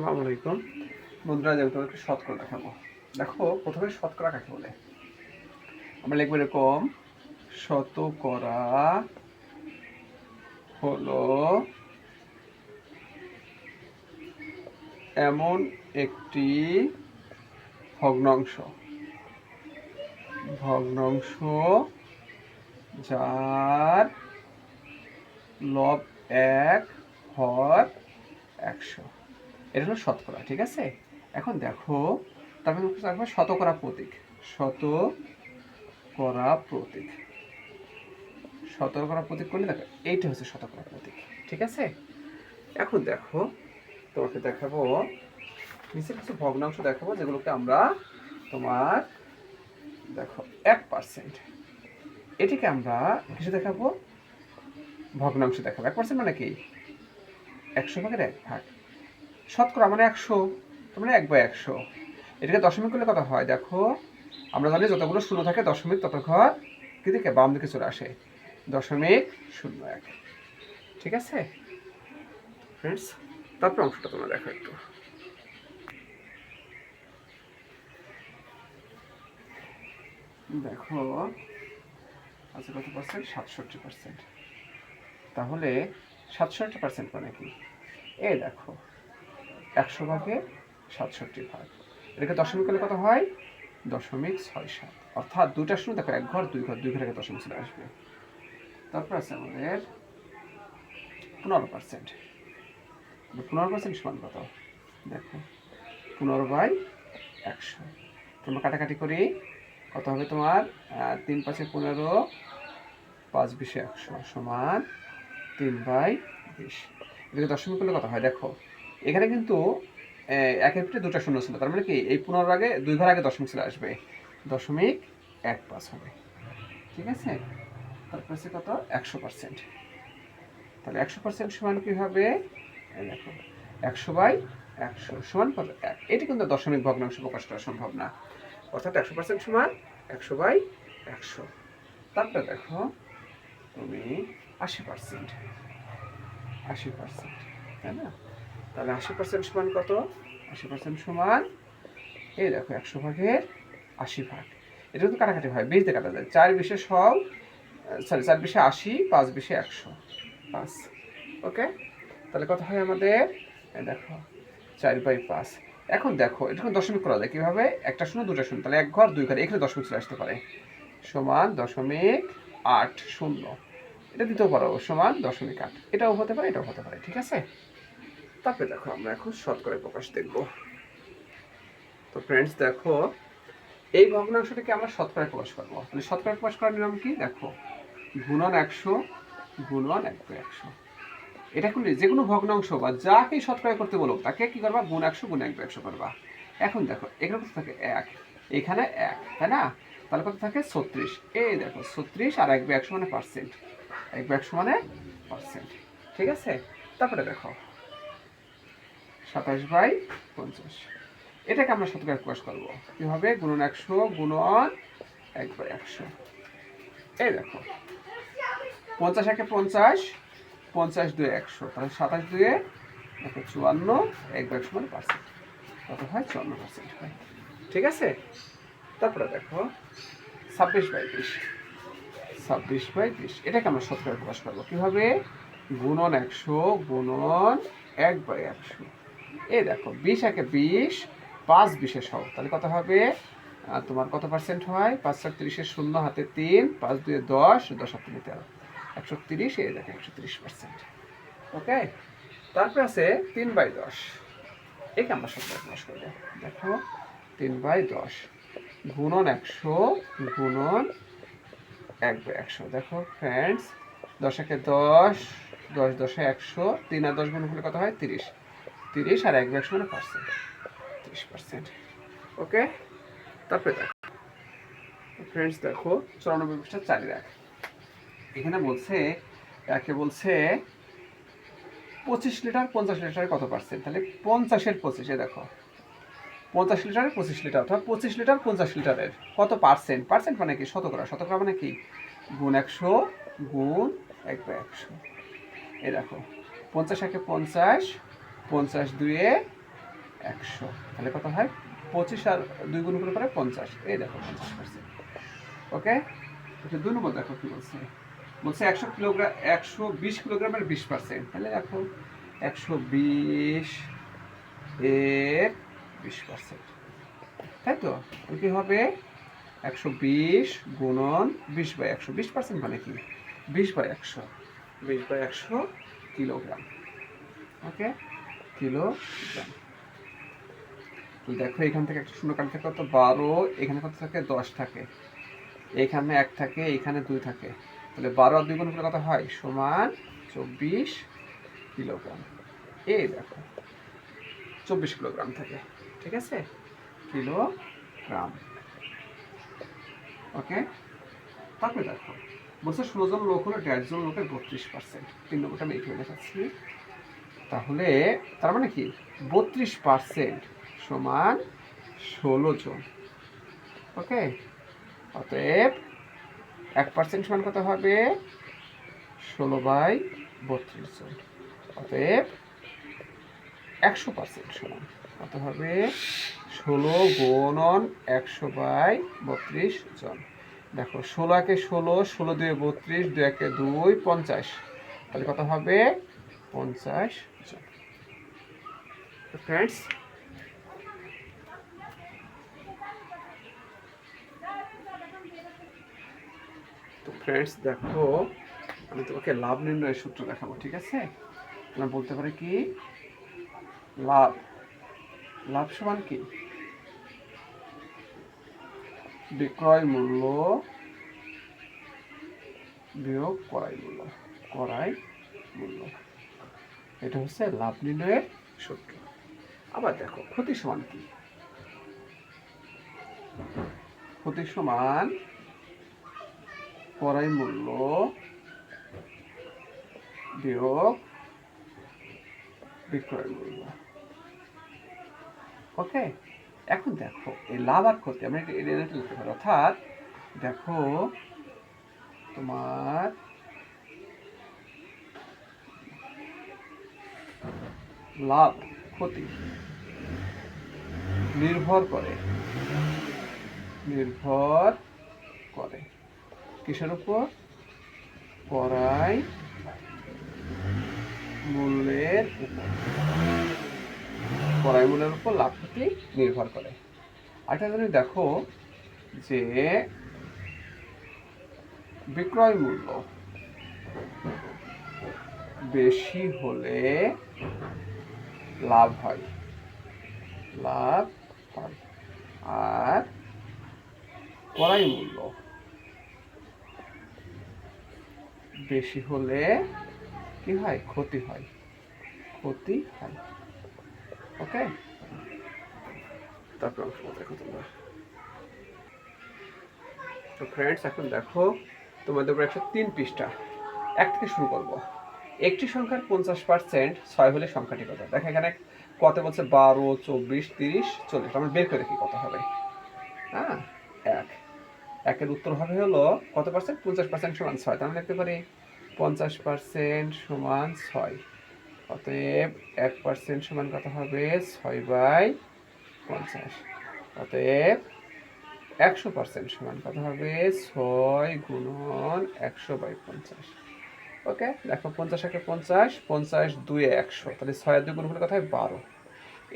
আসসালামু আলাইকুম বন্ধুরা, আমি তোমাকে শতকরা দেখাবো। দেখো, প্রথমে শতকরা কাকে বলে? আমরা লিখবো এরকম: শতকরা হলো এমন একটি ভগ্নাংশ ভগ্নাংশ যার লব 1 হর 100। এটা হলো শতকরা, ঠিক আছে? এখন দেখো, তারপরে রাখবো শতকরা প্রতীক। শতকরা প্রতীক শতকরা প্রতীক করলে দেখো এইটা হচ্ছে শতকরা প্রতীক, ঠিক আছে? এখন দেখো, তোমাকে দেখাবো নিচে কিছু ভগ্নাংশ দেখাবো, যেগুলোকে আমরা তোমার দেখো 1%, এটিকে আমরা কিছু দেখাবো ভগ্নাংশ দেখাবো। 1% মানে কি? 100/1 শতকরা মানে 100, তার মানে 1/100। এটাকে দশমিক করলে কত হয়? দেখো, আমরা জানি যতগুলো শূন্য থাকে দশমিক তত ঘর কি দিকে বাম দিকে চলে আসে, 0.01, ঠিক আছে ফ্রেন্ডস? তারপর অংশটা তোমরা দেখো একটু। দেখো আচ্ছা, কত পার্সেন্ট? 67%। তাহলে 67% মানে কি? এই দেখো, 100/67, এটাকে দশমিক করলে কত হয়? 0.67। অর্থাৎ দুইটা শূন্য দেখো, এক ঘর দুই ঘর, দুই ঘরে দশমিক চলে আসবে। তারপর আছে আমাদের 15%। 15% সমান কত? দেখো, 15/100। তোমরা কাটাকাটি করি, কত হবে তোমার? 3×5 = 15, 5×20 = 100 সমান 3/20। এটাকে দশমিক করলে কত হয়? দেখো, এখানে কিন্তু একের ভিতরে দুটা শূন্য ছিল, তার মানে কি এই 15 আগে দুই ঘর আগে দশমিক চলে আসবে, 0.15 হবে, ঠিক আছে? তারপর আছে কত? 100%। তাহলে 100% সমান কি হবে? দেখো, 100/100 সমান কত? 1। এটি কিন্তু দশমিক ভগ্নাংশ প্রকাশ করা সম্ভব না, অর্থাৎ 100% সমান 100/100। তারপরে দেখো তুমি 80%, 80%, তাই না? তাহলে 80% সমান কত? 80% সমান এই দেখো 100/80। এটা কিন্তু কাটাকাটি হয়, 20 দিয়ে কাটা যায়, 4×20 সরি 4×20 80, 5×20 100, 5। ওকে, তাহলে কত হয় আমাদের? দেখো 4/5। এখন দেখো, এটা দশমিক করা যায় কিভাবে? একটা শূন্য দুটা শূন্য, তাহলে এক ঘর দুই ঘর, এখানে দশমিক চলে আসতে পারে, সমান 0.80। এটা দিতেও পারো সমান 0.8, এটাও হতে পারে, এটাও হতে পারে, ঠিক আছে? তারপরে দেখো, আমরা এখন শতকরায় প্রকাশ দেখব। তো ফ্রেন্ডস দেখো, এই ভগ্নাংশটাকে আমরা শতকরায় প্রকাশ করবো। তাহলে শতকরায় প্রকাশ করার নিয়ম কি? দেখো, গুণন 100 গুণন 1/100। এটা করলে যে কোনো ভগ্নাংশ বা যাকে শতকরা করতে বলো তাকে কি করবা? গুণ 100 গুণ 1/100 করবা। এখন দেখো, এখানে কত থাকে? 1, এখানে 1, তাই না? তাহলে কত থাকে? 36। এই দেখো 36 আর 1/100 মানে পার্সেন্ট, 1/100 মানে পার্সেন্ট, ঠিক আছে? তারপরে দেখো 27/50, এটাকে আমরা শতকরায় প্রকাশ করবো কিভাবে? গুণন 100 গুণন 1/100। এই দেখো, 50 × 50, 50×2 100, তাহলে 27×2 দেখো 54, 1/100 মানে পার্সেন্ট, কত হয়? 54% হয়, ঠিক আছে? তারপরে দেখো 26/20, 26/20, এটাকে আমরা শতকরায় প্রকাশ করবো কিভাবে? গুণন 100 গুণন 1/100। এই দেখো 20 × 20, 5×20 100, তাহলে কত হবে? তোমার কত পার্সেন্ট হয়? 5×30 শূন্য, হাতে 3, 5×2 10, 10×3 13, 130। এই দেখো 130%। ওকে, তারপরে আছে 3/10, একে আমরা শতকরায় প্রকাশ করবো। দেখো 3/10 গুণন 100 গুণন 1/100। দেখো ফ্রেন্ডস, 10 × 10, 10×10 100, 3 আর 10 গুণ হলে কত হয়? 30, 30 আর 1/100 মানে পার্সেন্ট, 30%। ওকে, তারপরে দেখো ফ্রেন্ডস, দেখো 94 চারি রাখ, এখানে বলছে একে বলছে 25 লিটার 50 লিটারের কত পার্সেন্ট? তাহলে 50-এর 25, দেখো 50 লিটারের 25 লিটার, অর্থাৎ 25 লিটার 50 লিটারের কত পার্সেন্ট? পার্সেন্ট মানে কি? শতকরা। শতকরা মানে কি? গুণ 100 গুণ 1/100। এই দেখো 50 × 50, 50×2 100, তাহলে কত হয় 25 আর 2 গুণ করে 50, এই দেখো 50%। ওকে, আচ্ছা 2 নম্বর দেখো কি বলছে, বলছে 120 কিলোগ্রামের 20%, তাহলে দেখো 120 এর 20%, তাই তো? কি হবে 120 গুণন 20/100, 20% মানে কি 20/100, 20/100 কিলোগ্রাম। ওকে, কিলোগ্রাম। তো দেখো এখান থেকে একটা শূন্য কাটা থাকে কত 12, এখানে কত থাকে 10 থাকে, এখানে 1 থাকে, এখানে 2 থাকে, তাহলে 12 আর 2 গুণ করলে কত হয় সমান 24 কিলোগ্রাম। এই দেখো 24 কিলোগ্রাম থাকে, ঠিক আছে, কিলোগ্রাম। ওকে, তারপরে দেখো বলছে 16 জন লোক হলো 1.5 জন লোকের 32%, 3 নম্বরটা আমি এইখানে দেখাচ্ছি। তাহলে তার মানে কি 32% সমান 16 জন। ওকে, অতএব 1% সমান কত হবে 16/32 জন। অতএব 100% সমান কত হবে 16 গুণন 100/32 জন। দেখো 16 একে 16, 16 2 32, 2 একে 2, 50, তাহলে কত হবে 50 জন। ফ্রেন্ডস, তো ফ্রেন্ডস দেখো আমি তোমাকে লাভ নির্ণয়ের সূত্র দেখাবো, ঠিক আছে? আমরা বলতে পারি কি লাভ, লাভ সমান কি বিক্রয় মূল্য বিয়োগ ক্রয় মূল্য, ক্রয় মূল্য, এটা হচ্ছে লাভ নির্ণয়ের সূত্র। আবার দেখো ক্ষতি সমান কি, ক্ষতি সমান ক্রয় মূল্য বিয়োগ বিক্রয় মূল্য। ওকে, এখন দেখো এই লাভ আর ক্ষতি আমরা এটা লিখতে পারি, অর্থাৎ দেখো তোমার লাভ ক্ষতি নির্ভর করে কিসের উপর, ক্রয় মূল্যের উপর, ক্রয় মূল্যের উপর লাভ ক্ষতি নির্ভর করে। আরেকটা জিনিস দেখো যে বিক্রয় মূল্য বেশি হলে লাভ হয়, লাভ হয়, আর ক্রয় মূল্য বেশি হলে কি হয় ক্ষতি হয়, ক্ষতি হয়। ওকে, তারপর দেখো তোমরা, তো ফ্রেন্ডস এখন দেখো তোমাদের উপর 103 পৃষ্ঠা, 1 থেকে শুরু করবো। একটি সংখ্যার 50% 6 হলে সংখ্যাটি কত? দেখো এখানে কত বলছে 12, 24, 30, 40, আমরা বের করে দেখি কত হবে। হ্যাঁ, 1, 1-এর উত্তর হবে হলো কত পার্সেন্ট, 50% সমান 6, তাহলে লিখতে পারি 50% সমান 6। অতএব 1% সমান কত হবে 6/50। অতএব 100% সমান কত হবে 6 গুণন 100/50। ওকে, দেখো 50 একে 50, 50 2 এ 100, তাহলে 6 আর 2 গুণ হলে কত হয় 12।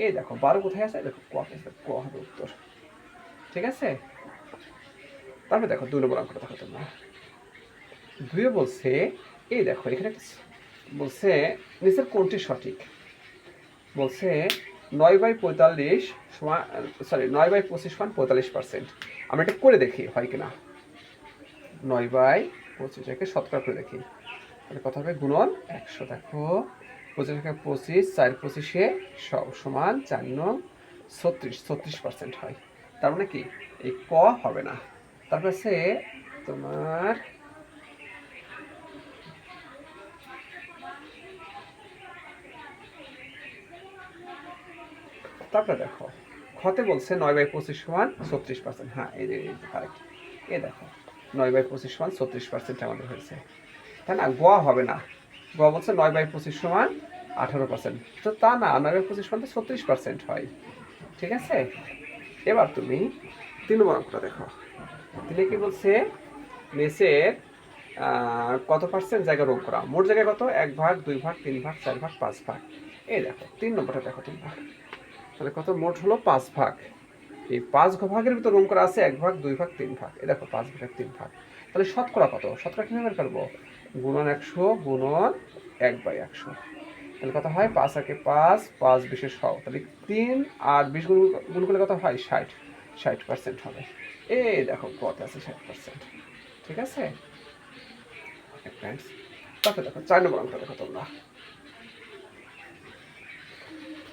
এই দেখো 12 কোথায় আছে, দেখো ক আছে, ক হবে উত্তর, ঠিক আছে? তারপরে দেখো 2 নম্বর অঙ্কটা দেখো তোমরা, 2 বলছে এই দেখো এখানে বলছে নিচের কোনটি সঠিক, বলছে 9/45 সমান, সরি 9/25 সমান 45%। আমরা এটা করে দেখি হয় কিনা, 9/25 একে শতকরা করে দেখি, তাহলে কত হবে গুণন 100। দেখো 25 একে 25, 4 25-এ 100 সমান 4 9 36, 36% হয়। তার মানে কি এই ক হবে না। তারপর আছে তোমার তারপরে দেখো খতে বলছে 9/25 সমান 36%, হ্যাঁ এই যে কারেক্ট। এই দেখো 9/25 সমান 36% আমাদের হয়েছে, তাই না? গ হবে না, গ বলছে 9/25 সমান 18%। তো তা না, 9 × 25 36% হয়। ঠিক আছে, এবার তুমি 3 নম্বর অঙ্কটা দেখো। তিনি কি বলছে, নিচের কত পার্সেন্ট জায়গা রোগ করা, মোট জায়গায় কত, 1 ভাগ 2 ভাগ 3 ভাগ 4 ভাগ 5 ভাগ। এই দেখো 3 নম্বরটা দেখো তোমরা, তাহলে কত মোট হলো 5 ভাগ। এই 5 ভাগের ভিতর রোম করা আছে 1 ভাগ 2 ভাগ 3 ভাগ। এ দেখো 5 ভাগের 3 ভাগ। তাহলে শতকরা কত, শতকরা কিভাবে বের করবো, গুণন 100 গুণন 1/100। তাহলে কত হয়, 5 5 20 100। তাহলে 3 আর 20 গুণ করলে কত হয়, 60% হবে। এই দেখো কত আছে, 60%। ঠিক আছে ফ্রেন্ডস, তারপরে দেখো 4 নম্বর অঙ্কটা দেখো তোমরা।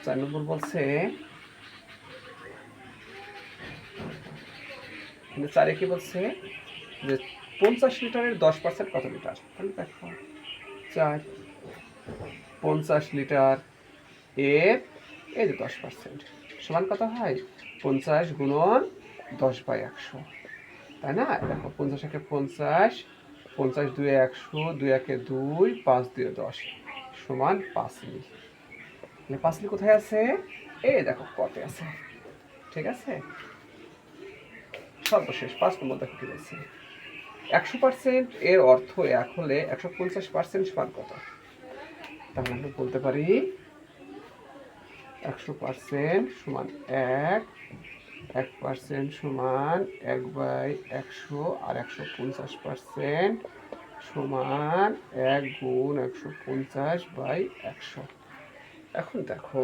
4 নম্বর বলছে, 4-এ কি বলছে যে 50 লিটারের 10% কত লিটার। তাহলে দেখো 4 50 লিটার এর এই যে 10% সমান কত হয়, 50 গুণন 10/100। তাই না, দেখো 50 একে 50, 50 2 100, 2 1 2, 5 2 10 সমান 5 লি। তাহলে 5 লি কোথায় আছে, এই দেখো কত আছে। ঠিক আছে, সর্বশেষ 5 নম্বর দেখো কি বলছে, 100% এর অর্থ 1 হলে 150% সমান কত। তাহলে আমরা বলতে পারি 100% সমান 1, 1% সমান 1/100, আর 150% সমান 1 গুণ 150/100। এখন দেখো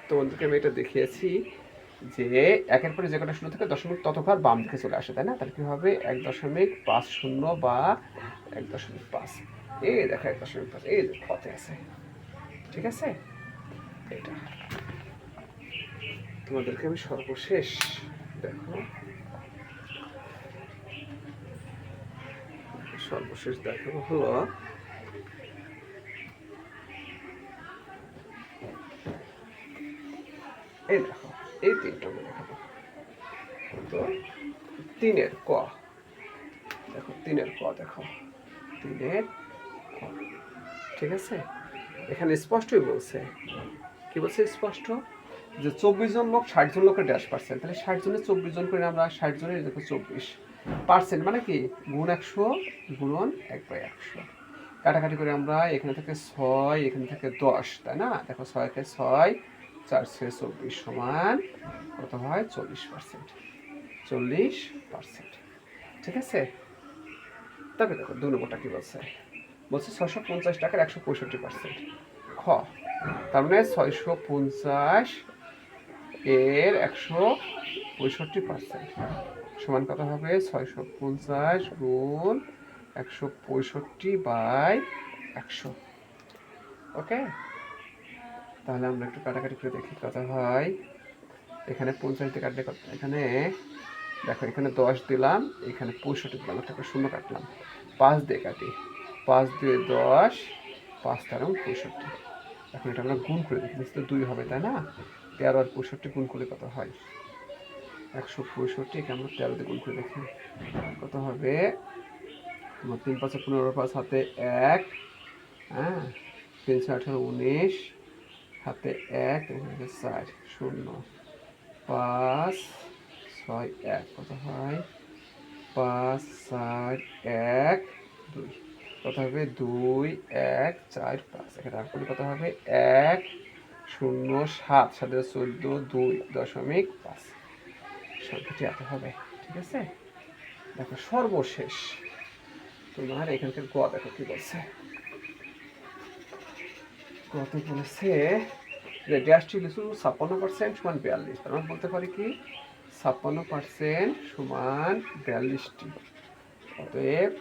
তোমাদেরকে আমি এটা দেখিয়েছি যে 1-এর পরে যে কটা শূন্য থাকে দশমিক ততবার বাম দিকে চলে আসে, তাই না। তাহলে কি হবে, 1.50 বা 1.5। এই দেখো 1.5, এই যে কত আছে। ঠিক আছে, এটা তোমাদেরকে আমি সর্বশেষ দেখো, সর্বশেষ দেখো হলো এই দেখো, এই 3টা দেখাবো। তো 3-এর ক দেখো, 3-এর ক দেখো, 3-এর ক। ঠিক আছে, এখানে স্পষ্টই বলছে, কি বলছে স্পষ্ট, যে 24 জন লোক 60 জন লোকের -%। তাহলে 60 জনের 24 জন করে আমরা 60 জনের দেখো 24% মানে কি, গুণ 100 গুণন 1/100। কাটাকাটি করে আমরা এখানে থেকে 6, এখানে থেকে 10, তাই না। দেখো 6-কে 6, 4 6 24 সমান কত হয়, 40%। 40%। ঠিক আছে, তারপরে দেখো 2 নম্বরটা কি বলছে, বলছে 650 টাকার 165%। খ, তার মানে 650 এর 165% সমান কত হবে, 650 গুণ 165/100। ওকে, তাহলে আমরা একটু কাটাকাটি করে দেখি কত হয়। এখানে 50 দিয়ে কাটলে কত, এখানে দেখো এখানে 10 দিলাম, এখানে 65 দিলাম, একটা শূন্য কাটলাম। 5 দিয়ে কাটি, 5 2 10, 5 13 65। এখন এটা আমরা গুণ করে দেখি, নিশ্চয়ই 2 হবে, তাই না। 13 আর 65 গুণ করলে কত হয়, 165 কে আমরা 13 দিয়ে গুণ করে দেখি কত হবে। 3 5 15, 5 হাতে 1, হ্যাঁ 3 6 18 19, হাতে 1 4 0 5 6 1 কত হয়, 5 4 1 2 কত হবে, 2 1 4 5। এখানে আর করলে কত হবে, 1 0 7 7 14 2.5 সংখ্যাটি এত হবে। ঠিক আছে, দেখো সর্বশেষ তোমার এখানকার গ দেখো কি বলছে, গত বলেছে যে ড্যাশটি লিচু 56% সমান 42। তার মানে বলতে পারি কি, 56% সমান 42টি। অতএব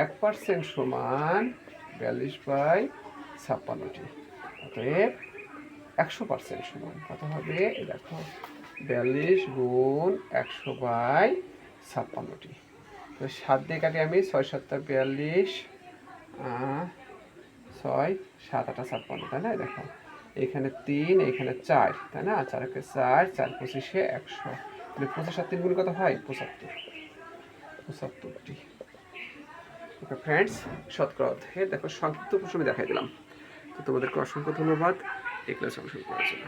1% সমান 42/56টি। অতএব 100% সমান কত হবে, দেখো 42 গুণ 100/56টি। তো 7 দিয়ে কাটি আমি, 6 7 42, 6 7 8 56, তাই না। দেখো এখানে 3, এখানে 4, তাই না, 4 একে 4, 4 25 100। তাহলে 25 আর 3 গুণ কত হয়, 75টি। ওকে ফ্রেন্ডস, শতকরা অধ্যায়ে দেখো সংক্ষিপ্ত প্রশ্ন দেখাই দিলাম। তো তোমাদেরকে অসংখ্য ধন্যবাদ এই ক্লাস অংশগ্রহণ করার জন্য।